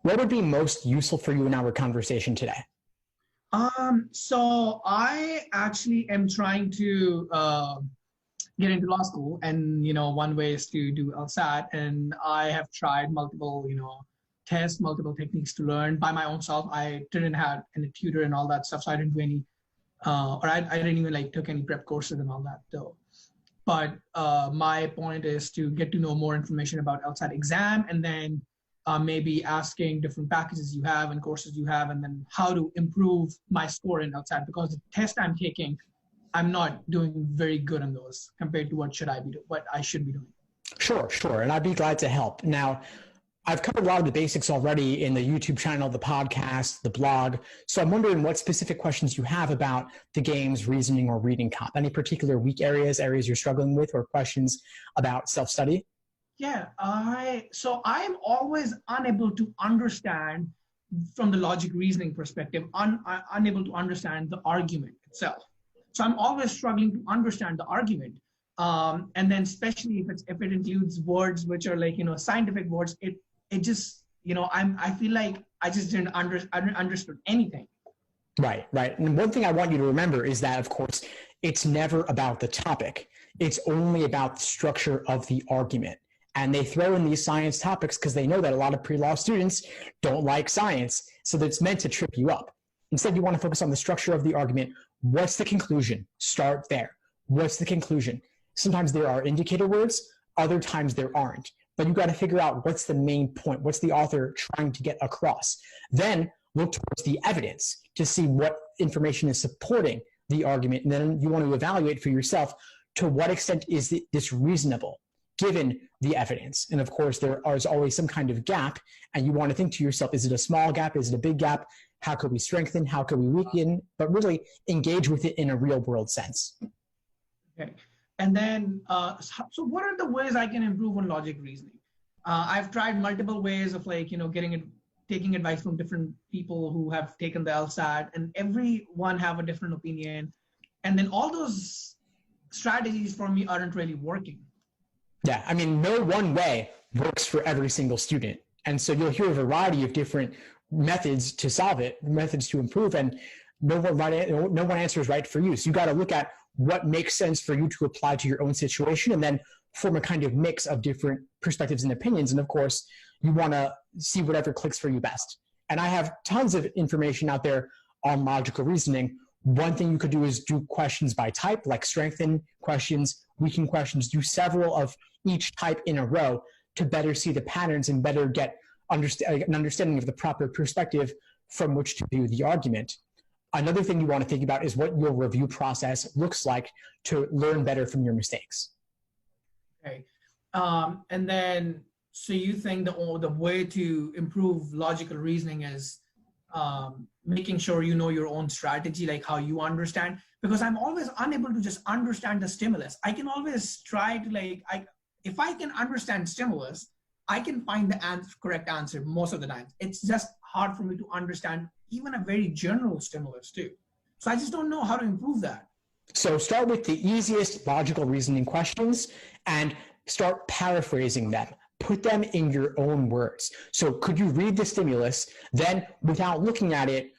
What would be most useful for you in our conversation today? So I actually am trying to get into law school, and one way is to do Lsat, and I have tried multiple tests, multiple techniques to learn by my own self. I didn't have any tutor and all that stuff, so I didn't do any, or I didn't even took any prep courses and all that though. But my point is to get to know more information about Lsat exam, and then maybe asking different packages you have and courses you have, and then how to improve my score in Lsat, because the test I'm taking, I'm not doing very good on those compared to what I should be doing. Sure. And I'd be glad to help. Now, I've covered a lot of the basics already in the YouTube channel, the podcast, the blog. So I'm wondering what specific questions you have about the games, reasoning, or reading comp. Any particular weak areas you're struggling with, or questions about self-study? Yeah, so I'm always unable to understand from the logic reasoning perspective, unable to understand the argument itself. So I'm always struggling to understand the argument. And then especially if it includes words which are scientific words, it just, I feel like I just didn't understood anything. Right. And one thing I want you to remember is that, of course, it's never about the topic. It's only about the structure of the argument. And they throw in these science topics because they know that a lot of pre-law students don't like science. So that's meant to trip you up. Instead, you want to focus on the structure of the argument. What's the conclusion? Start there. What's the conclusion? Sometimes there are indicator words. Other times there aren't. But you've got to figure out what's the main point. What's the author trying to get across? Then look towards the evidence to see what information is supporting the argument. And then you want to evaluate for yourself, to what extent is this reasonable given the evidence. And of course, there is always some kind of gap, and you want to think to yourself, is it a small gap? Is it a big gap? How could we strengthen? How could we weaken? But really engage with it in a real world sense. Okay. And then, so what are the ways I can improve on logic reasoning? I've tried multiple ways of taking advice from different people who have taken the Lsat, and everyone have a different opinion. And then all those strategies for me aren't really working. Yeah, I mean, no one way works for every single student. And so you'll hear a variety of different methods to solve it, methods to improve, and no one answer is right for you. So you got to look at what makes sense for you to apply to your own situation, and then form a kind of mix of different perspectives and opinions. And of course, you want to see whatever clicks for you best. And I have tons of information out there on logical reasoning. One thing you could do is do questions by type, like strengthen questions, weaken questions, do several of each type in a row to better see the patterns and better get an understanding of the proper perspective from which to view the argument. Another thing you want to think about is what your review process looks like to learn better from your mistakes. Okay. And then, so you think the way to improve logical reasoning is making sure you know your own strategy, like how you understand, because I'm always unable to just understand the stimulus. I can always try to if I can understand stimulus, I can find the correct answer most of the time. It's just hard for me to understand even a very general stimulus too. So I just don't know how to improve that. So start with the easiest logical reasoning questions and start paraphrasing them. Put them in your own words. So could you read the stimulus, then without looking at it,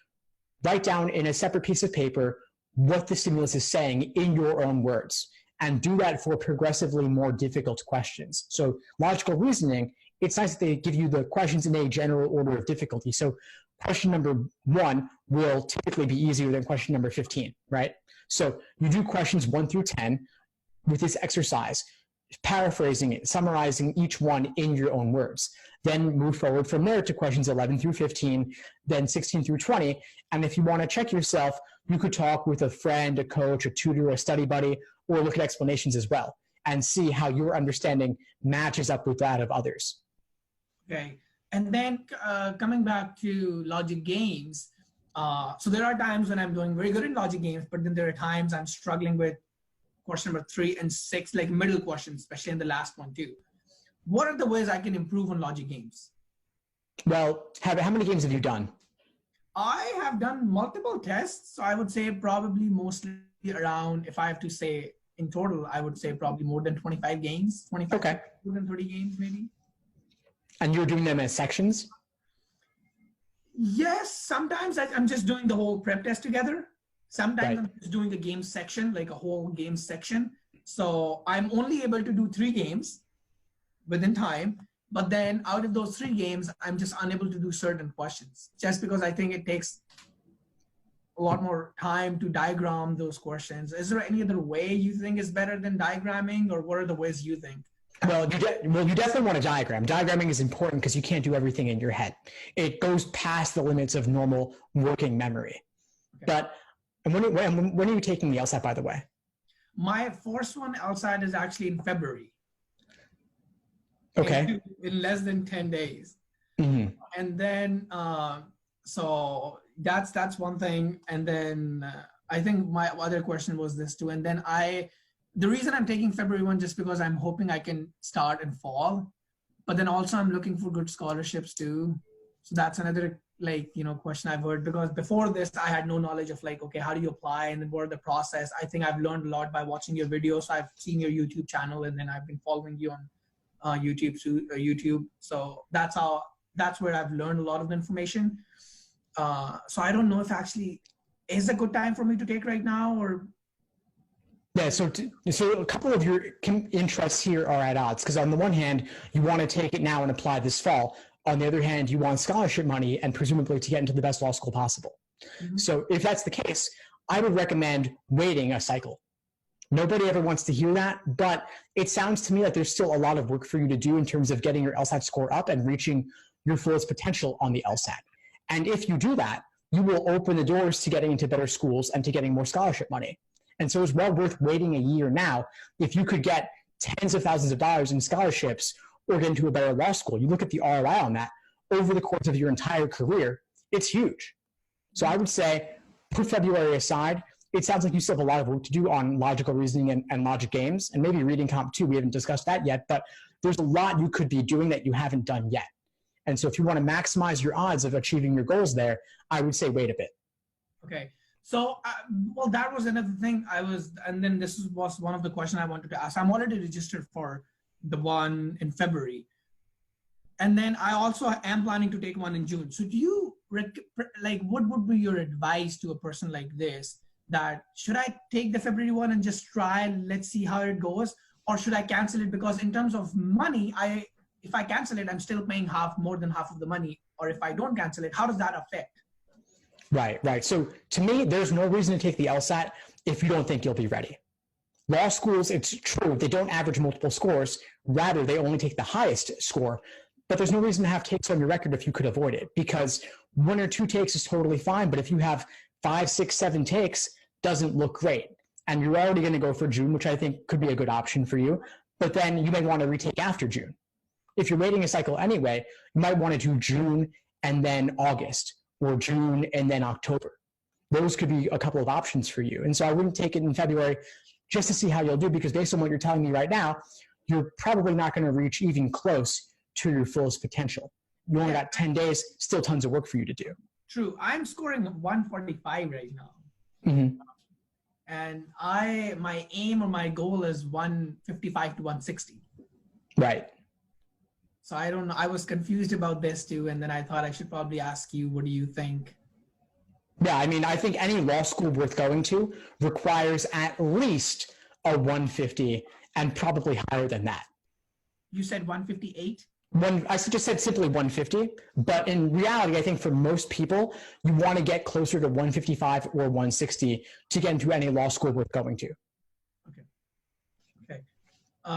write down in a separate piece of paper what the stimulus is saying in your own words, and do that for progressively more difficult questions. So logical reasoning, it's nice that they give you the questions in a general order of difficulty. So question number 1 will typically be easier than question number 15, right? So you do questions 1 through 10 with this exercise, paraphrasing it, summarizing each one in your own words. Then move forward from there to questions 11 through 15, then 16 through 20. And if you want to check yourself, you could talk with a friend, a coach, a tutor, a study buddy, or look at explanations as well and see how your understanding matches up with that of others. Okay. And then coming back to logic games, so there are times when I'm doing very good in logic games, but then there are times I'm struggling with question number 3 and 6, like middle questions, especially in the last one too. What are the ways I can improve on logic games? Well, how many games have you done? I have done multiple tests, so I would say probably mostly around, if I have to say in total, I would say probably more than 25 games, 25, Okay. more than 30 games maybe. And you're doing them as sections? Yes, sometimes I'm just doing the whole prep test together. Sometimes Right. I'm just doing a game section, like a whole game section. So I'm only able to do 3 games within time. But then out of those 3 games, I'm just unable to do certain questions just because I think it takes a lot more time to diagram those questions. Is there any other way you think is better than diagramming, or what are the ways you think? Well, you definitely want a diagram. Diagramming is important because you can't do everything in your head. It goes past the limits of normal working memory. Okay. But and when are you taking the LSAT, by the way? My first one LSAT is actually in February. Okay. In less than 10 days. Mm-hmm. And then, so that's one thing. And then I think my other question was this too. And then the reason I'm taking February one, just because I'm hoping I can start in fall, but then also I'm looking for good scholarships too. So that's another question I've heard, because before this I had no knowledge of okay, how do you apply and then what are the process. I think I've learned a lot by watching your videos. So I've seen your YouTube channel, and then I've been following you on YouTube. So that's where I've learned a lot of the information. So I don't know if actually is a good time for me to take right now, or. Yeah, so a couple of your interests here are at odds, because on the one hand, you want to take it now and apply this fall. On the other hand, you want scholarship money and presumably to get into the best law school possible. Mm-hmm. So if that's the case, I would recommend waiting a cycle. Nobody ever wants to hear that, but it sounds to me like there's still a lot of work for you to do in terms of getting your LSAT score up and reaching your fullest potential on the LSAT. And if you do that, you will open the doors to getting into better schools and to getting more scholarship money. And so it's well worth waiting a year now. If you could get tens of thousands of dollars in scholarships or get into a better law school, you look at the ROI on that over the course of your entire career, it's huge. So I would say put February aside. It sounds like you still have a lot of work to do on logical reasoning and logic games, and maybe reading comp too. We haven't discussed that yet, but there's a lot you could be doing that you haven't done yet. And so if you want to maximize your odds of achieving your goals there, I would say wait a bit. Okay. So, well, that was another thing and then this was one of the questions I wanted to ask. I'm already registered for the one in February. And then I also am planning to take one in June. So do you, what would be your advice to a person like this, that should I take the February one and just try, let's see how it goes, or should I cancel it? Because in terms of money, if I cancel it, I'm still paying more than half of the money. Or if I don't cancel it, how does that affect? Right. So to me, there's no reason to take the LSAT if you don't think you'll be ready. Law schools, it's true, they don't average multiple scores. Rather, they only take the highest score. But there's no reason to have takes on your record if you could avoid it, because 1 or 2 takes is totally fine. But if you have 5, 6, 7 takes, doesn't look great. And you're already going to go for June, which I think could be a good option for you. But then you may want to retake after June. If you're waiting a cycle anyway, you might want to do June and then August, or June and then October. Those could be a couple of options for you. And so I wouldn't take it in February just to see how you'll do, because based on what you're telling me right now, you're probably not going to reach even close to your fullest potential. You only got 10 days, still tons of work for you to do. True. I'm scoring 145 right now. Mm-hmm. And my aim or my goal is 155 to 160. Right. So I don't know. I was confused about this too. And then I thought I should probably ask you, what do you think? Yeah, I mean, I think any law school worth going to requires at least a 150 and probably higher than that. You said 158? I just said simply 150, but in reality, I think for most people, you want to get closer to 155 or 160 to get into any law school worth going to. Okay.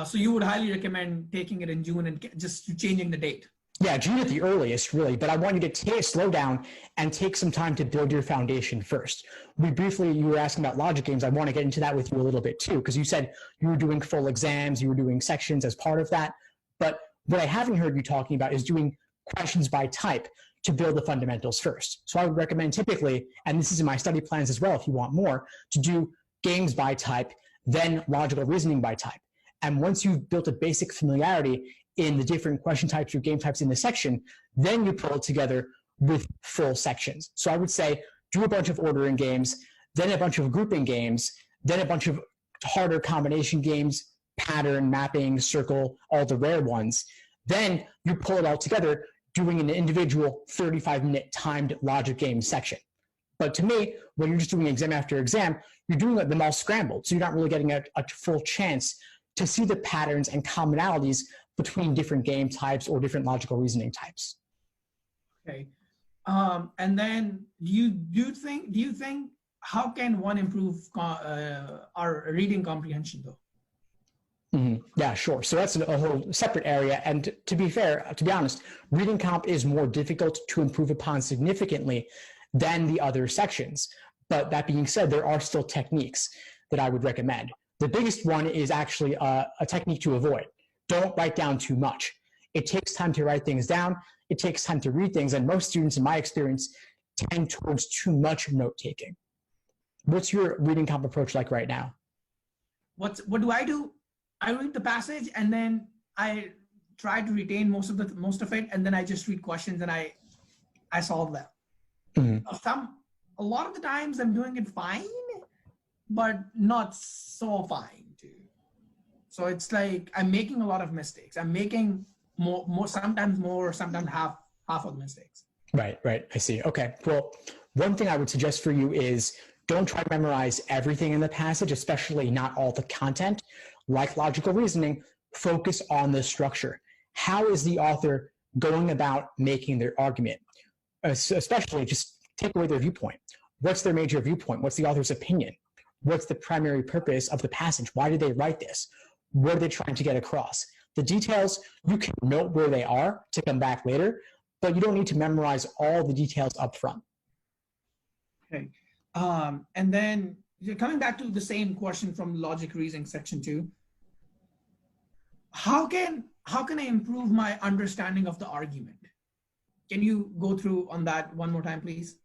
So you would highly recommend taking it in June and just changing the date? Yeah, June at the earliest, really. But I want you to slow down and take some time to build your foundation first. You were asking about logic games. I want to get into that with you a little bit too, because you said you were doing full exams, you were doing sections as part of that. But what I haven't heard you talking about is doing questions by type to build the fundamentals first. So I would recommend typically, and this is in my study plans as well if you want more, to do games by type, then logical reasoning by type. And once you've built a basic familiarity in the different question types or game types in the section, then you pull it together with full sections. So I would say do a bunch of ordering games, then a bunch of grouping games, then a bunch of harder combination games, pattern, mapping, circle, all the rare ones. Then you pull it all together, doing an individual 35-minute timed logic game section. But to me, when you're just doing exam after exam, you're doing them all scrambled. So you're not really getting a full chance to see the patterns and commonalities between different game types or different logical reasoning types. Okay. And then do you think how can one improve our reading comprehension though? Mm-hmm. Yeah, sure. So that's a whole separate area. And to be fair, to be honest, reading comp is more difficult to improve upon significantly than the other sections. But that being said, there are still techniques that I would recommend. The biggest one is actually a technique to avoid. Don't write down too much. It takes time to write things down. It takes time to read things. And most students, in my experience, tend towards too much note-taking. What's your reading comp approach like right now? What do I do? I read the passage and then I try to retain most of it, and then I just read questions and I solve them. Mm-hmm. A lot of the times I'm doing it fine, but not so fine too. So it's like I'm making a lot of mistakes. I'm making sometimes more, sometimes half of the mistakes. Right. I see. Okay. Well, one thing I would suggest for you is don't try to memorize everything in the passage, especially not all the content. Like logical reasoning, focus on the structure. How is the author going about making their argument? Especially just take away their viewpoint. What's their major viewpoint? What's the author's opinion? What's the primary purpose of the passage? Why did they write this? What are they trying to get across? The details, you can note where they are to come back later, but you don't need to memorize all the details up front. Okay. And then coming back to the same question from logic reasoning section 2, how can I improve my understanding of the argument? Can you go through on that one more time, please?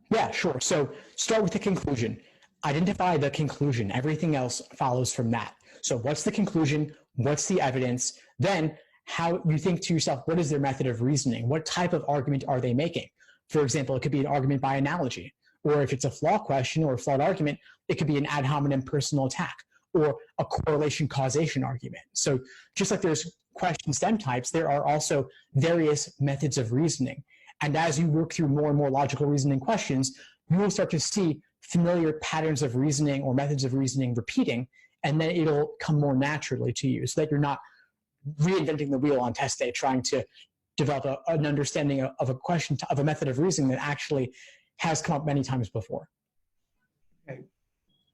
Yeah, sure. So start with the conclusion. Identify the conclusion. Everything else follows from that. So what's the conclusion? What's the evidence? Then how you think to yourself, what is their method of reasoning? What type of argument are they making? For example, it could be an argument by analogy. Or if it's a flaw question or a flawed argument, it could be an ad hominem personal attack or a correlation causation argument. So just like there's question stem types, there are also various methods of reasoning. And as you work through more and more logical reasoning questions, you will start to see familiar patterns of reasoning or methods of reasoning repeating, and then it'll come more naturally to you so that you're not reinventing the wheel on test day, trying to develop an understanding of a question, of a method of reasoning that actually has come up many times before. Okay.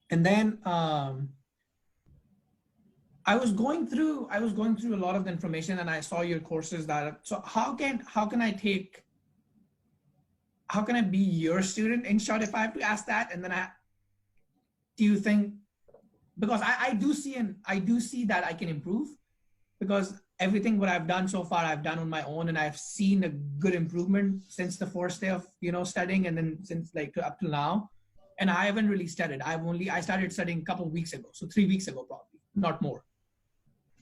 And then I was going through a lot of the information, and I saw your courses so how can I be your student in short if I have to ask that? And then do you think, because I do see that I can improve, because everything what I've done so far I've done on my own, and I've seen a good improvement since the first day of studying, and then since up till now. And I haven't really studied. I started studying a couple of weeks ago, so 3 weeks ago probably, not more.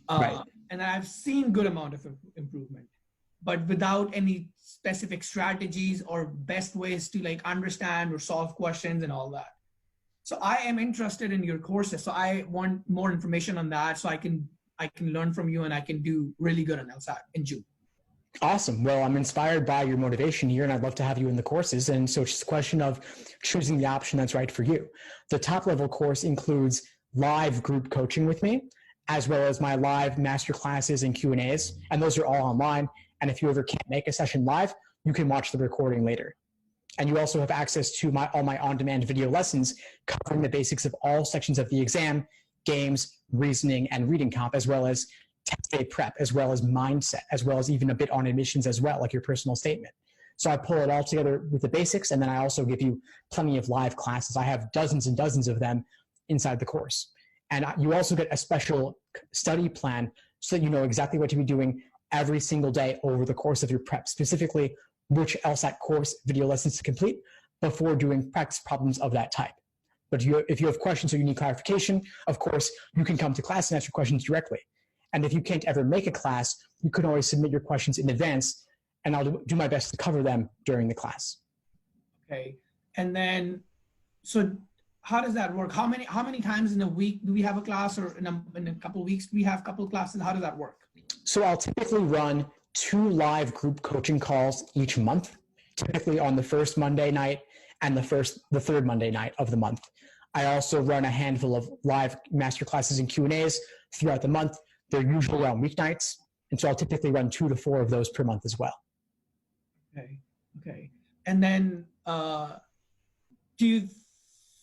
Right. And I've seen good amount of improvement, but without any specific strategies or best ways to understand or solve questions and all that. So I am interested in your courses. So I want more information on that, so I can learn from you, and I can do really good on Lsat in June. Awesome. Well, I'm inspired by your motivation here, and I'd love to have you in the courses. And so it's just a question of choosing the option that's right for you. The top level course includes live group coaching with me, as well as my live master classes and Q&As. And those are all online. And if you ever can't make a session live, you can watch the recording later. And you also have access to all my on-demand video lessons covering the basics of all sections of the exam, games, reasoning, and reading comp, as well as test day prep, as well as mindset, as well as even a bit on admissions as well, like your personal statement. So I pull it all together with the basics, and then I also give you plenty of live classes. I have dozens and dozens of them inside the course. And you also get a special study plan so that you know exactly what to be doing every single day over the course of your prep, specifically which LSAT course video lessons to complete before doing practice problems of that type. But if you have questions or you need clarification, of course, you can come to class and ask your questions directly. And if you can't ever make a class, you can always submit your questions in advance, and I'll do my best to cover them during the class. Okay. And then, so how does that work? How many times in a week do we have a class, or in a couple of weeks do we have a couple of classes? How does that work? So I'll typically run 2 live group coaching calls each month, typically on the first Monday night and the third Monday night of the month. I also run a handful of live masterclasses and Q&As throughout the month. They're usually on weeknights. And so I'll typically run 2 to 4 of those per month as well. Okay. And then do you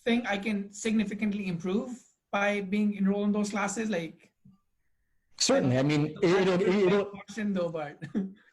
think I can significantly improve by being enrolled in those classes? Like, certainly. I mean, it'll question though, but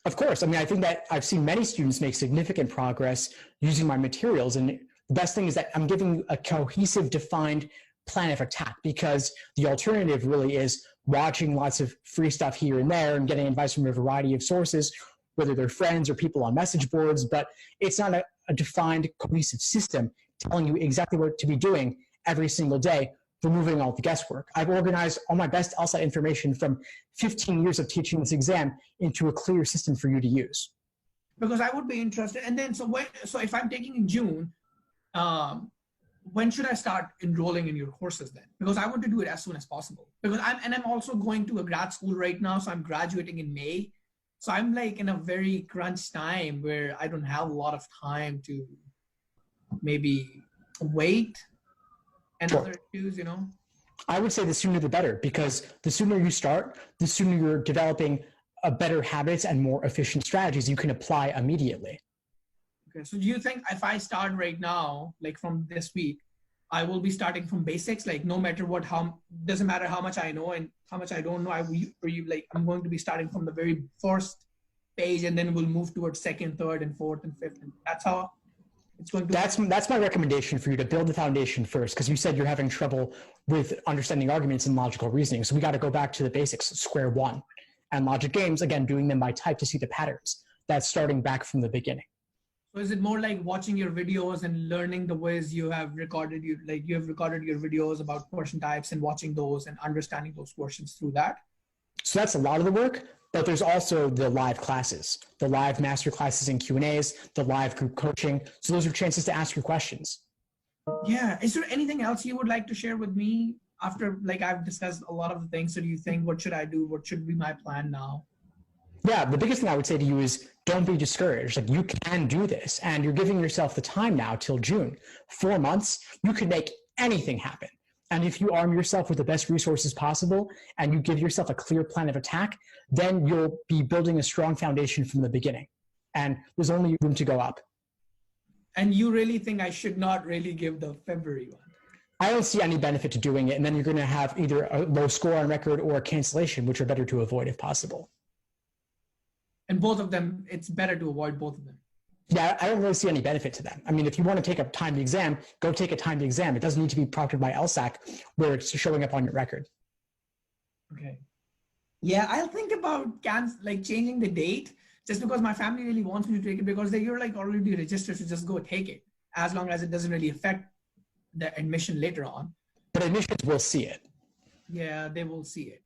of course. I mean, I think that I've seen many students make significant progress using my materials. And the best thing is that I'm giving you a cohesive, defined plan of attack, because the alternative really is watching lots of free stuff here and there and getting advice from a variety of sources, whether they're friends or people on message boards, but it's not a defined, cohesive system telling you exactly what to be doing every single day, removing all the guesswork. I've organized all my best Lsat information from 15 years of teaching this exam into a clear system for you to use. Because I would be interested. And then, so if I'm taking in June, when should I start enrolling in your courses then? Because I want to do it as soon as possible. Because I'm also going to a grad school right now, so I'm graduating in May. So I'm like in a very crunch time where I don't have a lot of time to maybe wait and other issues, you know? I would say the sooner the better, because the sooner you start, the sooner you're developing a better habits and more efficient strategies you can apply immediately. Okay, so do you think if I start right now, like from this week, I will be starting from basics, like no matter what, doesn't matter how much I know and how much I don't know, I'm going to be starting from the very first page, and then we'll move towards second, third, and fourth, and fifth, and that's how it's going to That's my recommendation for you, to build the foundation first, because you said you're having trouble with understanding arguments and logical reasoning. So we got to go back to the basics, square one. And logic games, again, doing them by type to see the patterns. That's starting back from the beginning. So is it more like watching your videos and learning the ways you have recorded your videos about question types and watching those and understanding those questions through that? So that's a lot of the work, but there's also the live classes, the live master classes and Q&As, the live group coaching. So those are chances to ask your questions. Yeah. Is there anything else you would like to share with me after, like, I've discussed a lot of the things? So do you think, what should I do? What should be my plan now? Yeah, the biggest thing I would say to you is don't be discouraged. Like, you can do this, and you're giving yourself the time now till June. 4 months, you can make anything happen. And if you arm yourself with the best resources possible and you give yourself a clear plan of attack, then you'll be building a strong foundation from the beginning. And there's only room to go up. And you really think I should not really give the February one? I don't see any benefit to doing it. And then you're going to have either a low score on record or a cancellation, which are better to avoid if possible. And both of them, it's better to avoid both of them. Yeah, I don't really see any benefit to them. I mean, if you want to take a timed exam, go take a timed exam. It doesn't need to be proctored by LSAC where it's showing up on your record. Okay. Yeah, I'll think about changing the date, just because my family really wants me to take it, because you're like already registered, so just go take it, as long as it doesn't really affect the admission later on. But admissions will see it. Yeah, they will see it.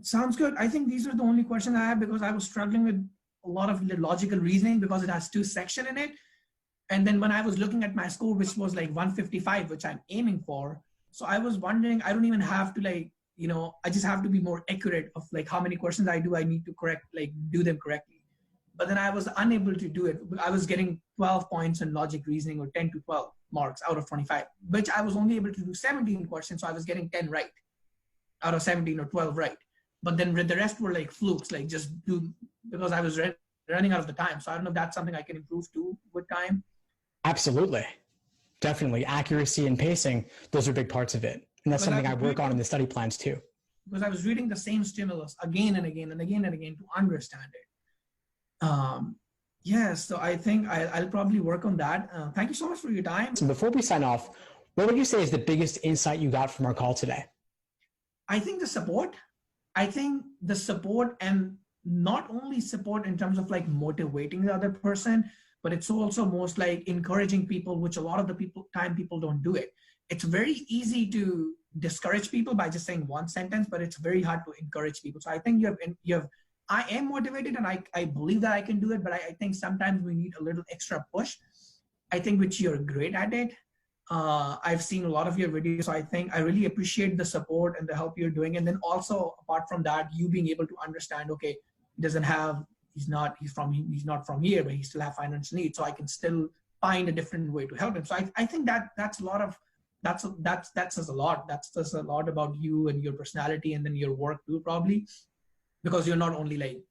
Sounds good. I think these are the only questions I have, because I was struggling with a lot of logical reasoning because it has 2 sections in it. And then when I was looking at my score, which was like 155, which I'm aiming for. So I was wondering, I don't even have to I just have to be more accurate of like how many questions I do. I need to do them correctly. But then I was unable to do it. I was getting 12 points in logic reasoning, or 10 to 12 marks out of 25, which I was only able to do 17 questions. So I was getting 10 right out of 17 or 12 right. But then the rest were like flukes, like just do, because I was running out of the time. So I don't know if that's something I can improve too with time. Absolutely. Definitely. Accuracy and pacing, those are big parts of it. And that's something I work on in the study plans too. Because I was reading the same stimulus again and again and again and again to understand it. Yes, so I think I'll probably work on that. Thank you so much for your time. So before we sign off, what would you say is the biggest insight you got from our call today? I think the support. I think the support, and not only support in terms of like motivating the other person, but it's also most like encouraging people, which a lot of the people don't do it. It's very easy to discourage people by just saying one sentence, but it's very hard to encourage people. So I think I am motivated, and I believe that I can do it, but I think sometimes we need a little extra push. I think which you're great at it. I've seen a lot of your videos. So I think I really appreciate the support and the help you're doing. And then also apart from that, you being able to understand, okay, he doesn't have, he's not from here, but he still have financial needs. So I can still find a different way to help him. So I think that's a lot of, that says a lot. That says a lot about you and your personality and then your work too, probably, because you're not only like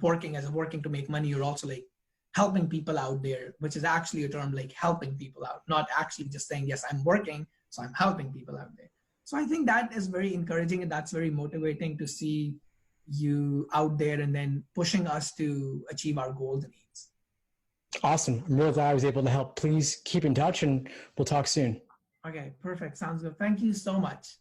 working to make money, you're also like helping people out there, which is actually a term, like helping people out, not actually just saying, yes, I'm working, so I'm helping people out there. So I think that is very encouraging and that's very motivating to see you out there and then pushing us to achieve our goals and needs. Awesome. I'm really glad I was able to help. Please keep in touch and we'll talk soon. Okay, perfect. Sounds good. Thank you so much.